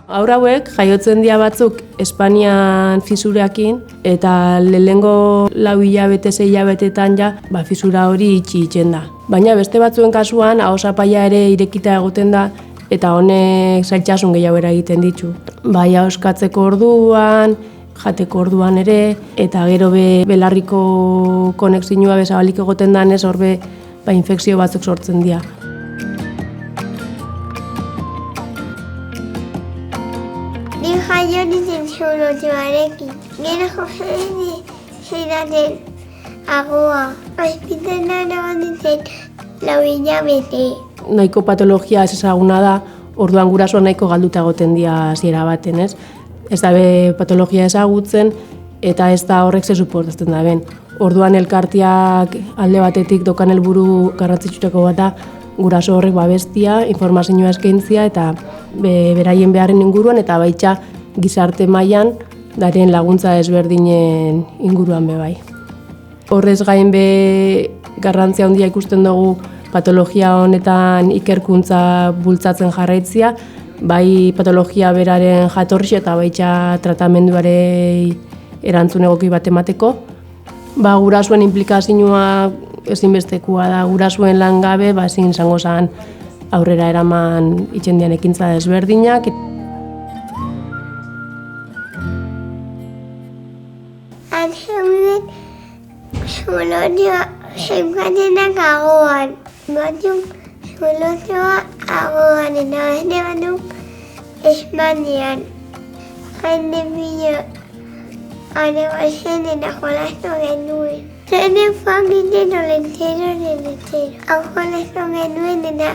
Haur hauek jaiotzen dira batzuk Espainian fisurakin eta lehengo 4 hilabete, 6 hilabetetan ja fisura hori itxi da. Baina beste batzuen kasuan ahosapaia ere irekita egoten da eta honek zailtasun gehiago eragiten ditu. Bai ahoskatzeko orduan, jateko orduan ere, eta gero belarriko konexioa bezabalik egoten danez horbe infekzio batzuk sortzen dira. Ni jaio nintzen zoologioarekin. Gero jozen zidaten agoa. Ospitalean egon nintzen 4 hilabete. Nahiko patologia ez ezaguna da, orduan gurasoa nahiko galduta egoten dira hasiera baten, ez? Ez da patologia ezagutzen eta ez da horrek ze suportatzen da ben. Orduan elkarteak alde batetik dokan helburu garrantzitsutako bat da guraso horrek babestia, informazioa eskaintzia eta beraien beharren inguruan eta baita gizarte mailan daren laguntza ezberdinen inguruan bai. Horrez gain garrantzia handia ikusten dugu patologia honetan ikerkuntza bultzatzen jarraitzia, bai patologia beraren jatorri eta baita tratamenduare erantzun egoki bat emateko. Gurasoen implikazioa ezinbestekoa da, gurasoen lan gabe ezin izango zen aurrera eraman itxendian ekintza desberdinak. Zeuden zoologioa zeukatenak agoan. Batzuk zoologioa agoan eta beste batzuk Espainian. Jende pilo arebazen eta jolastu genuen. Zene fakiten olentero. Hau jolastu genuen eta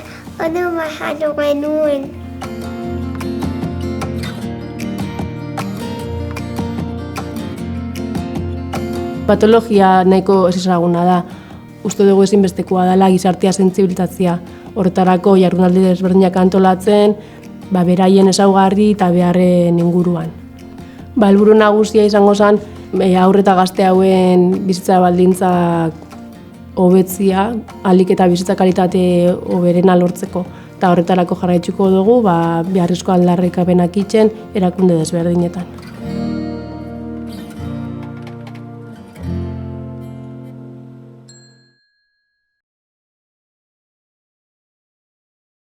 ondo bajatu genuen. Patologia nahiko ez ezaguna da. Uste dugu ezinbestekoa dela gizartea sentsibilizatzea. Horretarako jardunaldi desberdinak antolatzen, beraien ezaugarri eta beharren inguruan. Helburu nagusia izango zen haur eta gazte hauen bizitza baldintzak hobetzea, ahalik eta bizitza kalitate hoberena lortzeko. Eta horretarako jarraituko dugu beharrezko aldarrikapenak itzen erakunde desberdinetan.